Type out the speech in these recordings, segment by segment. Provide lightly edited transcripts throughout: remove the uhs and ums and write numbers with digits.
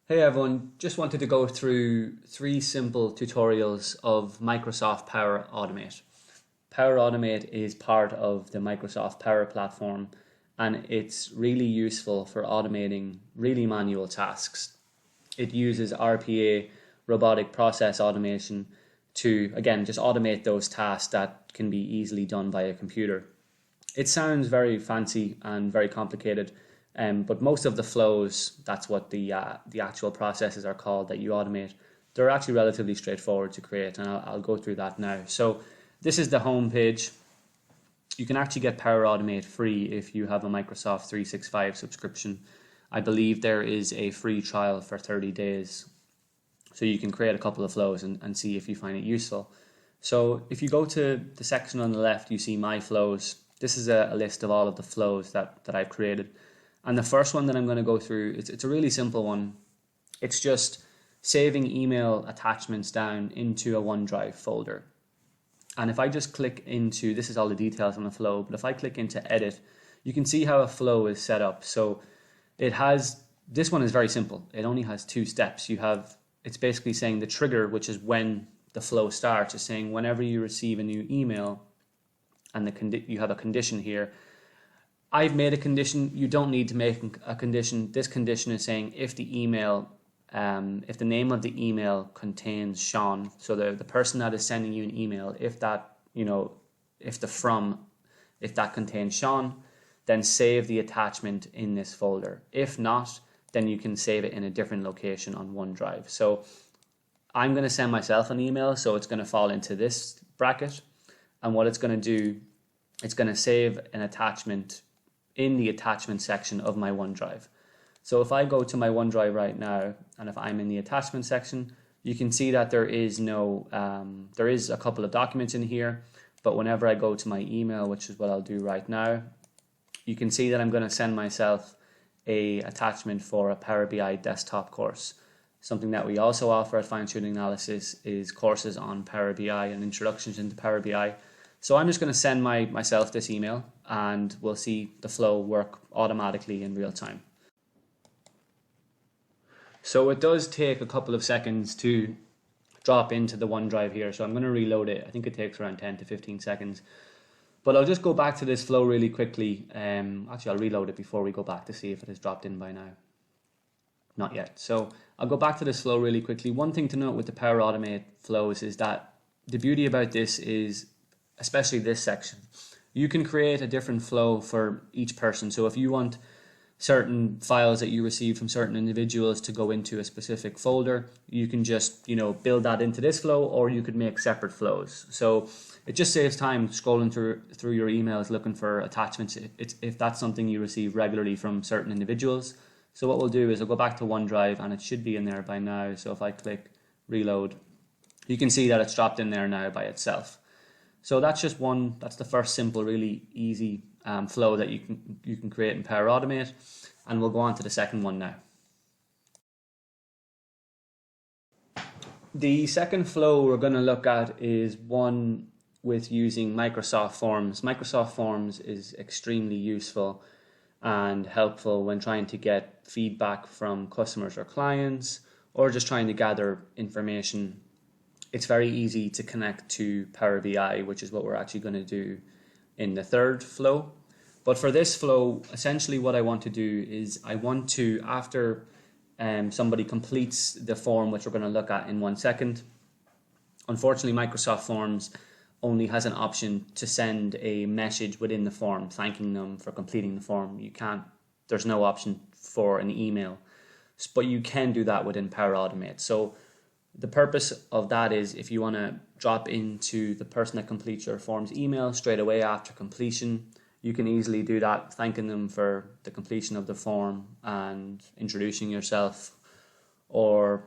Hey everyone, just wanted to go through three simple tutorials of Microsoft Power Automate. Power Automate is part of the Microsoft Power Platform and it's really useful for automating really manual tasks. It uses RPA, robotic process automation, to again just automate those tasks that can be easily done by a computer. It sounds very fancy and very complicated, but most of the flows, that's what the actual processes are called that you automate, they're actually relatively straightforward to create, and I'll go through that now. So this is the home page. You can actually get Power Automate free if you have a Microsoft 365 subscription. I believe there is a free trial for 30 days. So you can create a couple of flows and see if you find it useful. So if you go to the section on the left, you see My Flows. This is a list of all of the flows that I've created. And the first one that I'm going to go through, it's a really simple one. It's just saving email attachments down into a OneDrive folder. And if I just click into, this is all the details on the flow, but if I click into edit, you can see how a flow is set up. So it has, this one is very simple. It only has two steps. It's basically saying the trigger, which is when the flow starts, is saying whenever you receive a new email, and you have a condition here. I've made a condition. You don't need to make a condition. This condition is saying if the name of the email contains Sean, so the person that is sending you an email, if that contains Sean, then save the attachment in this folder. If not, then you can save it in a different location on OneDrive. So I'm going to send myself an email, so it's going to fall into this bracket. And what it's going to do, it's going to save an attachment in the attachment section of my OneDrive. So if I go to my OneDrive right now, and if I'm in the attachment section, you can see that there is a couple of documents in here, but whenever I go to my email, which is what I'll do right now, you can see that I'm going to send myself a attachment for a Power BI desktop course. Something that we also offer at Fine Tuning Analysis is courses on Power BI and introductions into Power BI. So I'm just going to send myself this email and we'll see the flow work automatically in real time. So it does take a couple of seconds to drop into the OneDrive here. So I'm going to reload it. I think it takes around 10 to 15 seconds. But I'll just go back to this flow really quickly. Actually, I'll reload it before we go back to see if it has dropped in by now. Not yet. So I'll go back to this flow really quickly. One thing to note with the Power Automate flows is that the beauty about this is, especially this section, you can create a different flow for each person. So if you want certain files that you receive from certain individuals to go into a specific folder, you can just build that into this flow, or you could make separate flows. So it just saves time scrolling through your emails looking for attachments if that's something you receive regularly from certain individuals. So what we'll do is I'll go back to OneDrive and it should be in there by now. So if I click reload, you can see that it's dropped in there now by itself. So that's the first simple, really easy flow that you can create in Power Automate. And we'll go on to the second one now. The second flow we're going to look at is one with using Microsoft Forms. Microsoft Forms is extremely useful and helpful when trying to get feedback from customers or clients, or just trying to gather information. It's very easy to connect to Power BI, which is what we're actually going to do in the third flow. But for this flow, essentially what I want to do is I want to, after somebody completes the form, which we're going to look at in 1 second, unfortunately Microsoft Forms only has an option to send a message within the form thanking them for completing the form. There's no option for an email, but you can do that within Power Automate. So the purpose of that is if you want to drop into the person that completes your form's email straight away after completion, you can easily do that, thanking them for the completion of the form and introducing yourself, or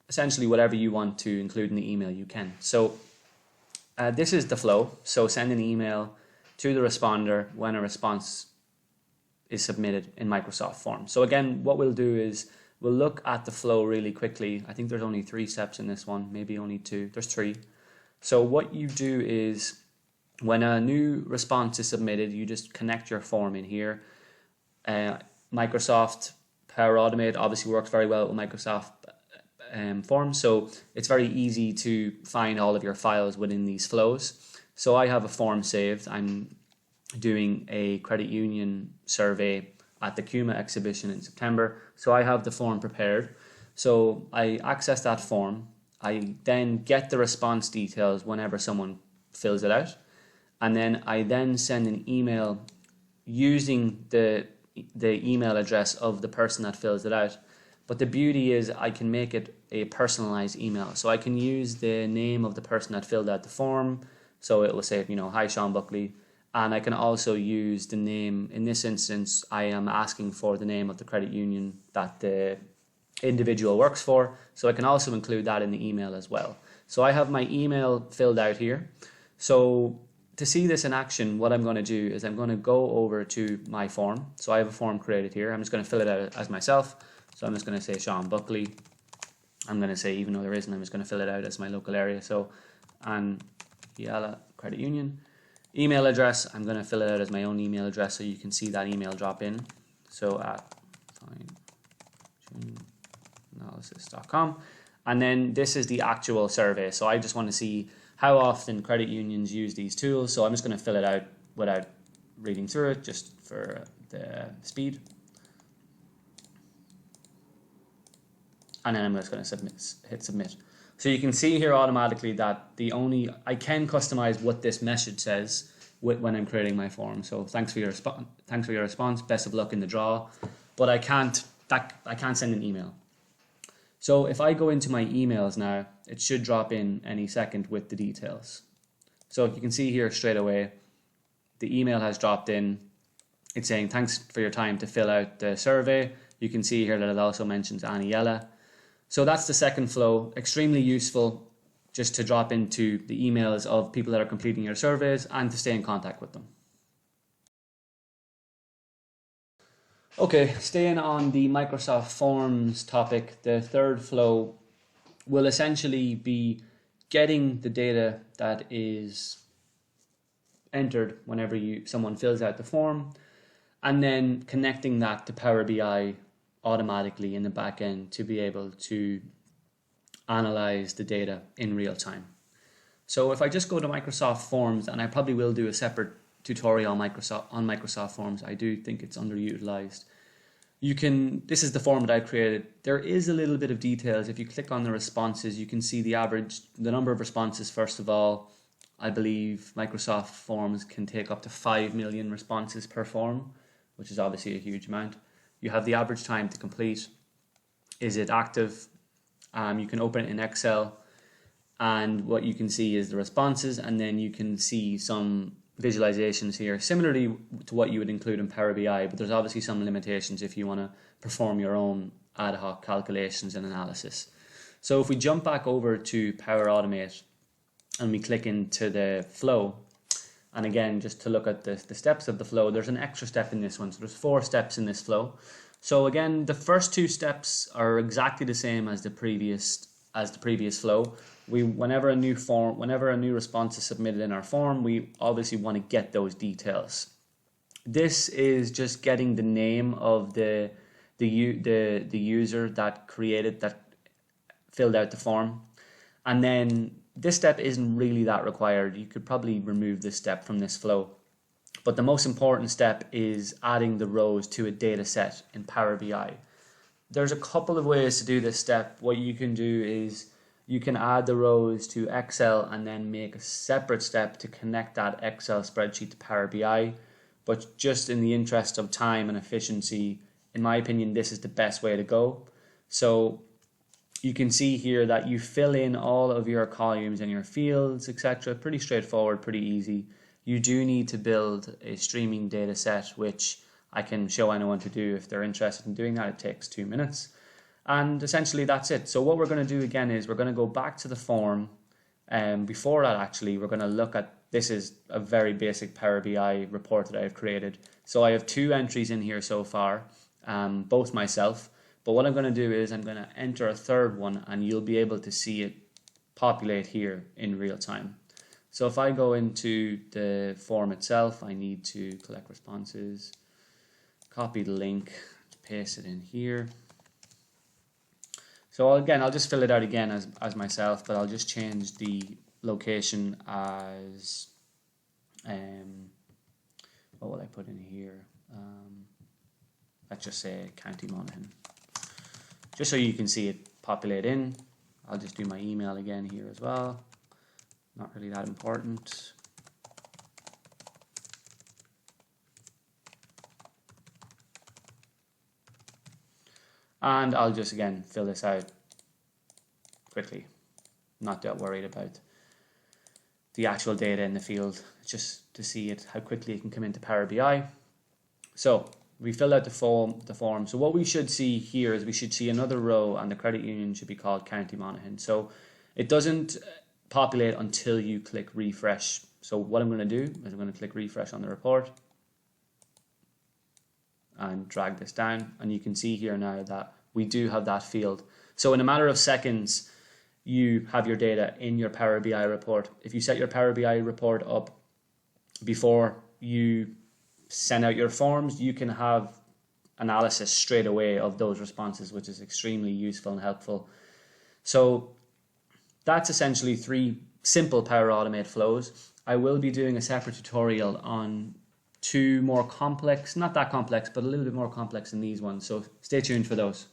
essentially whatever you want to include in the email you can. So this is the flow. So send an email to the responder when a response is submitted in Microsoft Forms. So again, what we'll do is we'll look at the flow really quickly. I think there's only 3 steps in this one, maybe only 2. There's 3. So what you do is when a new response is submitted, you just connect your form in here. Microsoft Power Automate obviously works very well with Microsoft Forms, so it's very easy to find all of your files within these flows. So I have a form saved. I'm doing a credit union survey at the CUMA exhibition in September, so I have the form prepared. So I access that form. I then get the response details whenever someone fills it out, and then I then send an email using the email address of the person that fills it out. But the beauty is I can make it a personalized email. So I can use the name of the person that filled out the form. So it will say, hi Sean Buckley. And I can also use the name. In this instance, I am asking for the name of the credit union that the individual works for. So I can also include that in the email as well. So I have my email filled out here. So to see this in action, what I'm going to do is I'm going to go over to my form. So I have a form created here. I'm just going to fill it out as myself. So I'm just going to say Sean Buckley. I'm going to say, even though there isn't, I'm just going to fill it out as my local area. So, and Yala Credit Union. Email address, I'm going to fill it out as my own email address so you can see that email drop in. So at fineanalysis.com. And then this is the actual survey. So I just want to see how often credit unions use these tools. So I'm just going to fill it out without reading through it, just for the speed. And then I'm just going to hit submit. So you can see here automatically that I can customize what this message says when I'm creating my form. So thanks for your response. Best of luck in the draw. But I can't send an email. So if I go into my emails now, it should drop in any second with the details. So you can see here straight away, the email has dropped in. It's saying thanks for your time to fill out the survey. You can see here that it also mentions Aniela. So that's the second flow, extremely useful just to drop into the emails of people that are completing your surveys and to stay in contact with them. Okay, staying on the Microsoft Forms topic, the third flow will essentially be getting the data that is entered whenever someone fills out the form, and then connecting that to Power BI automatically in the back end to be able to analyze the data in real time. So if I just go to Microsoft Forms, and I probably will do a separate tutorial on Microsoft Forms, I do think it's underutilized. This is the form that I created. There is a little bit of details. If you click on the responses, you can see the number of responses. First of all, I believe Microsoft Forms can take up to 5 million responses per form, which is obviously a huge amount. You have the average time to complete. Is it active? You can open it in Excel, and what you can see is the responses, and then you can see some visualizations here, similarly to what you would include in Power BI, but there's obviously some limitations if you want to perform your own ad hoc calculations and analysis. So if we jump back over to Power Automate and we click into the flow, and again, just to look at the steps of the flow, there's an extra step in this one. So there's 4 steps in this flow. So again, the first 2 steps are exactly the same as the previous flow. Whenever a new response is submitted in our form, we obviously want to get those details. This is just getting the name of the user that filled out the form, and then this step isn't really that required. You could probably remove this step from this flow. But the most important step is adding the rows to a data set in Power BI. There's a couple of ways to do this step. What you can do is you can add the rows to Excel and then make a separate step to connect that Excel spreadsheet to Power BI. But just in the interest of time and efficiency, in my opinion, this is the best way to go. So you can see here that you fill in all of your columns and your fields, etc. Pretty straightforward, pretty easy. You do need to build a streaming data set, which I can show anyone to do if they're interested in doing that. It takes 2 minutes. And essentially that's it. So what we're going to do again is we're going to go back to the form. Before that, actually, we're going to look at, this is a very basic Power BI report that I've created. So I have 2 entries in here so far, both myself. But what I'm going to do is I'm going to enter a third one, and you'll be able to see it populate here in real time. So if I go into the form itself, I need to collect responses, copy the link, paste it in here. So again, I'll just fill it out again as myself, but I'll just change the location as, what will I put in here? Let's just say County Monaghan. Just so you can see it populate in. I'll just do my email again here as well. Not really that important. And I'll just again fill this out quickly. Not that worried about the actual data in the field, just to see it, how quickly it can come into Power BI. So we filled out the form. So what we should see here is we should see another row, and the credit union should be called County Monaghan. So it doesn't populate until you click refresh. So what I'm going to do is I'm going to click refresh on the report and drag this down, and you can see here now that we do have that field. So in a matter of seconds, you have your data in your Power BI report. If you set your Power BI report up before you send out your forms, you can have analysis straight away of those responses, which is extremely useful and helpful. So that's essentially 3 simple Power Automate flows. I will be doing a separate tutorial on 2 more complex, not that complex, but a little bit more complex than these ones. So stay tuned for those.